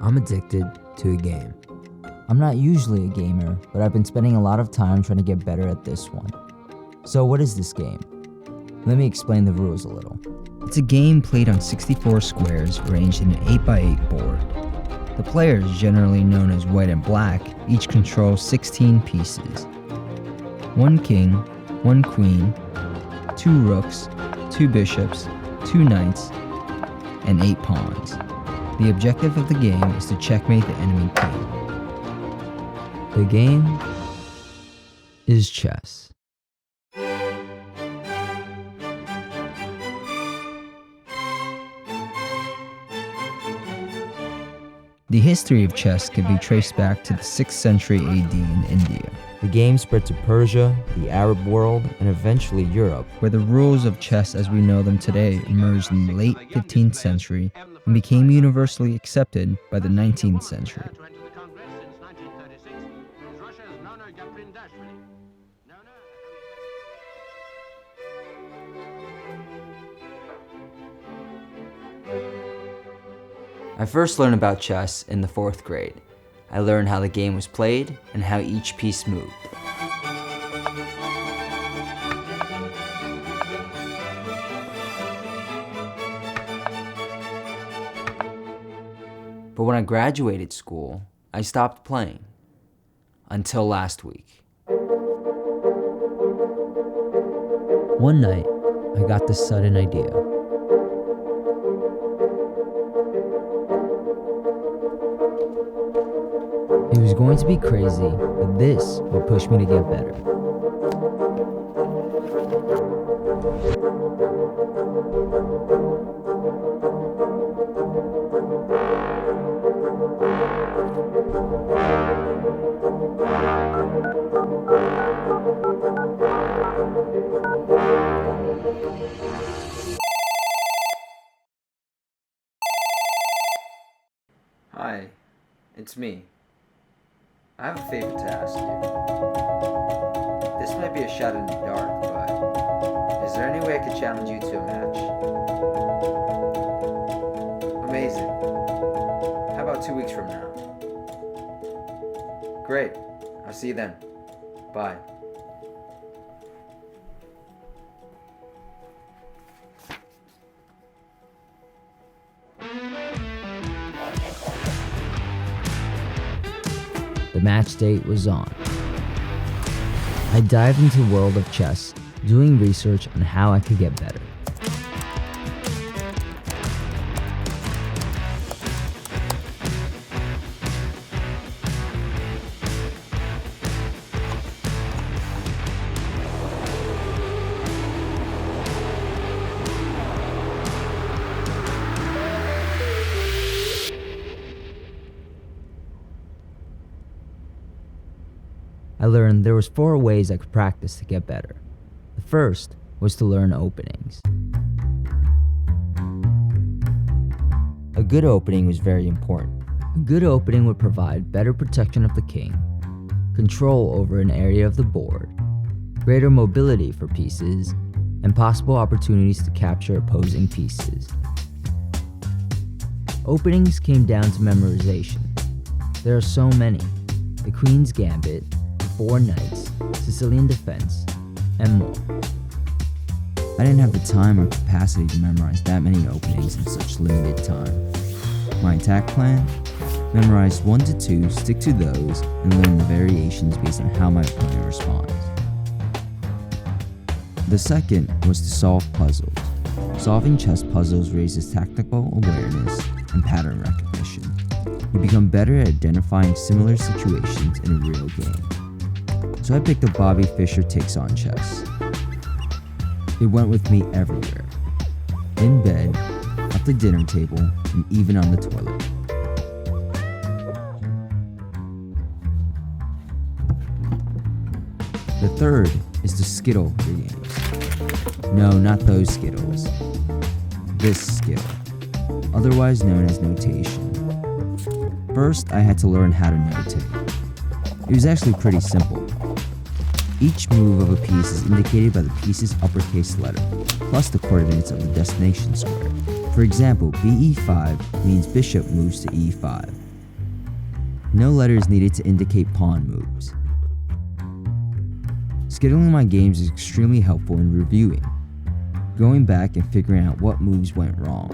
I'm addicted to a game. I'm not usually a gamer, but I've been spending a lot of time trying to get better at this one. So what is this game? Let me explain the rules a little. It's a game played on 64 squares arranged in an 8x8 board. The players, generally known as white and black, each control 16 pieces. 1 king, 1 queen, 2 rooks, 2 bishops, 2 knights, and 8 pawns. The objective of the game is to checkmate the enemy king. The game is chess. The history of chess can be traced back to the 6th century AD in India, The game spread to Persia, the Arab world, and eventually Europe. where the rules of chess as we know them today emerged in the late 15th century and became universally accepted by the 19th century. I first learned about chess in the 4th grade. I learned how the game was played and how each piece moved. But when I graduated school, I stopped playing. Until last week. One night, I got this sudden idea. It was going to be crazy, but this would push me to get better. Hi, it's me. I have a favor to ask you. This might be a shot in the dark, but is there any way I could challenge you to a match? Amazing. How about 2 weeks from now? Great. I'll see you then. Bye. The match date was on. I dived into the world of chess, doing research on how I could get better. I learned there was 4 ways I could practice to get better. The first was to learn openings. A good opening was very important. A good opening would provide better protection of the king, control over an area of the board, greater mobility for pieces, and possible opportunities to capture opposing pieces. Openings came down to memorization. There are so many: the Queen's Gambit, 4 knights, Sicilian defense, and more. I didn't have the time or capacity to memorize that many openings in such limited time. My attack plan? Memorize 1 to 2, stick to those, and learn the variations based on how my opponent responds. The second was to solve puzzles. Solving chess puzzles raises tactical awareness and pattern recognition. You become better at identifying similar situations in a real game. So I picked up Bobby Fischer Takes on Chess. It went with me everywhere. In bed, at the dinner table, and even on the toilet. The third is to Skittle your games. No, not those Skittles. This Skittle, otherwise known as notation. First, I had to learn how to notate. It was actually pretty simple. Each move of a piece is indicated by the piece's uppercase letter, plus the coordinates of the destination square. For example, BE5 means bishop moves to E5, no letters needed to indicate pawn moves. Scheduling my games is extremely helpful in reviewing, going back and figuring out what moves went wrong.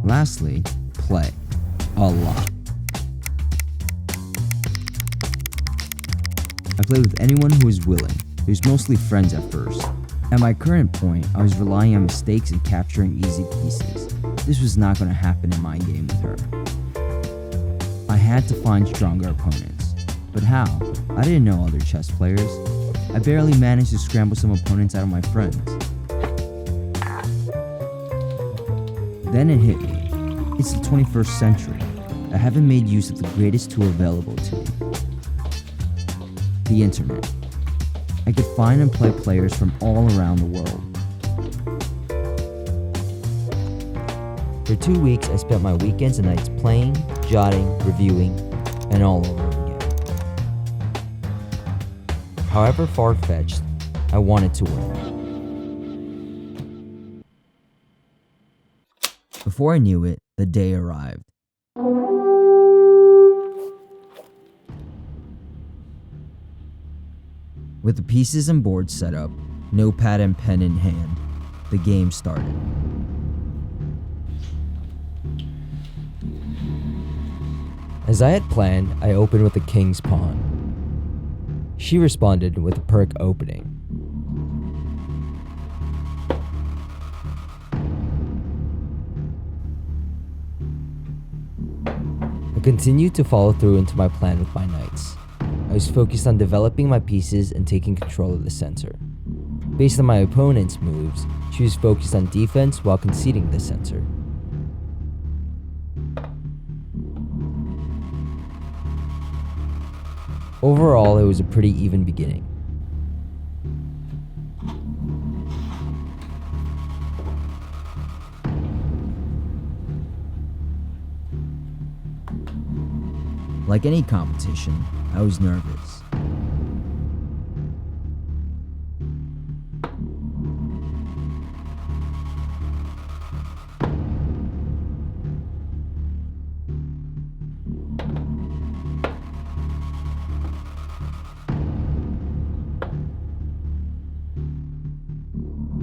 Lastly, play. A lot. I played with anyone who was willing. It was mostly friends at first. At my current point, I was relying on mistakes and capturing easy pieces. This was not going to happen in my game with her. I had to find stronger opponents. But how? I didn't know other chess players. I barely managed to scramble some opponents out of my friends. Then it hit me. It's the 21st century. I haven't made use of the greatest tool available to me. The internet. I could find and play players from all around the world. For 2 weeks, I spent my weekends and nights playing, jotting, reviewing, and all over again. However far-fetched, I wanted to win. Before I knew it, the day arrived. With the pieces and boards set up, notepad and pen in hand, the game started. As I had planned, I opened with the king's pawn. She responded with a perk opening. I continued to follow through into my plan with my knights. I was focused on developing my pieces and taking control of the center. Based on my opponent's moves, she was focused on defense while conceding the center. Overall, it was a pretty even beginning. Like any competition, I was nervous.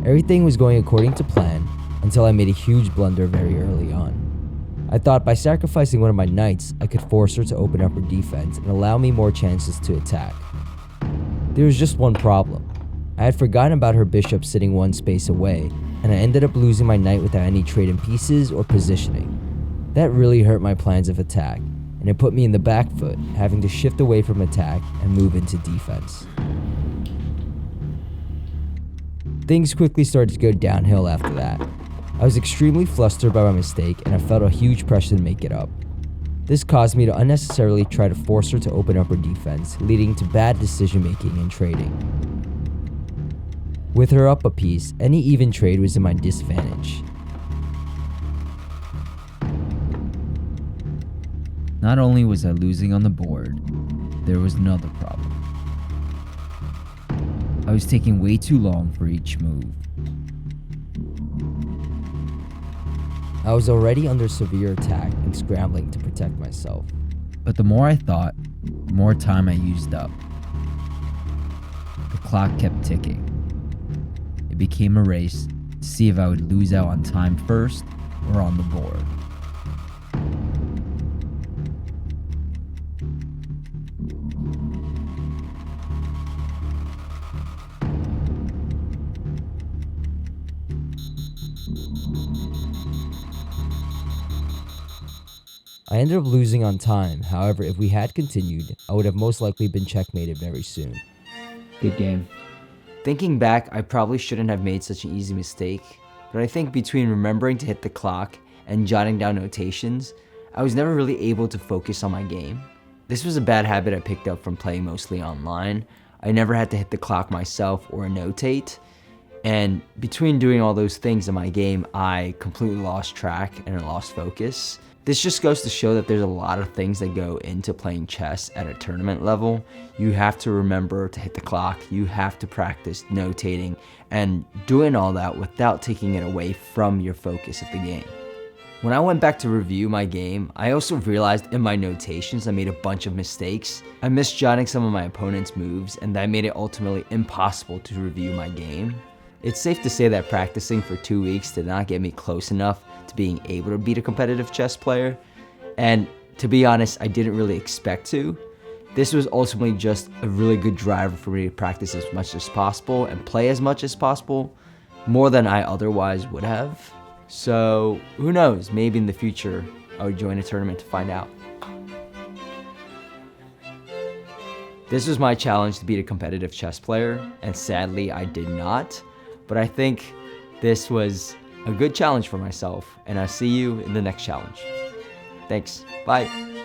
Everything was going according to plan until I made a huge blunder very early on. I thought by sacrificing one of my knights, I could force her to open up her defense and allow me more chances to attack. There was just one problem. I had forgotten about her bishop sitting one space away, and I ended up losing my knight without any trade in pieces or positioning. That really hurt my plans of attack, and it put me in the back foot, having to shift away from attack and move into defense. Things quickly started to go downhill after that. I was extremely flustered by my mistake, and I felt a huge pressure to make it up. This caused me to unnecessarily try to force her to open up her defense, leading to bad decision making and trading. With her up a piece, any even trade was in my disadvantage. Not only was I losing on the board, there was another problem. I was taking way too long for each move. I was already under severe attack and scrambling to protect myself. But the more I thought, the more time I used up. The clock kept ticking. It became a race to see if I would lose out on time first or on the board. I ended up losing on time. However, if we had continued, I would have most likely been checkmated very soon. Good game. Thinking back, I probably shouldn't have made such an easy mistake, but I think between remembering to hit the clock and jotting down notations, I was never really able to focus on my game. This was a bad habit I picked up from playing mostly online. I never had to hit the clock myself or notate, and between doing all those things in my game, I completely lost track and I lost focus. This just goes to show that there's a lot of things that go into playing chess at a tournament level. You have to remember to hit the clock, you have to practice notating, and doing all that without taking it away from your focus of the game. When I went back to review my game, I also realized in my notations I made a bunch of mistakes. I misjotting some of my opponent's moves, and that made it ultimately impossible to review my game. It's safe to say that practicing for 2 weeks did not get me close enough to being able to beat a competitive chess player, and to be honest, I didn't really expect to. This was ultimately just a really good driver for me to practice as much as possible and play as much as possible, more than I otherwise would have. So who knows, maybe in the future I would join a tournament to find out. This was my challenge to beat a competitive chess player, and sadly I did not, but I think this was a good challenge for myself, and I'll see you in the next challenge. Thanks, bye.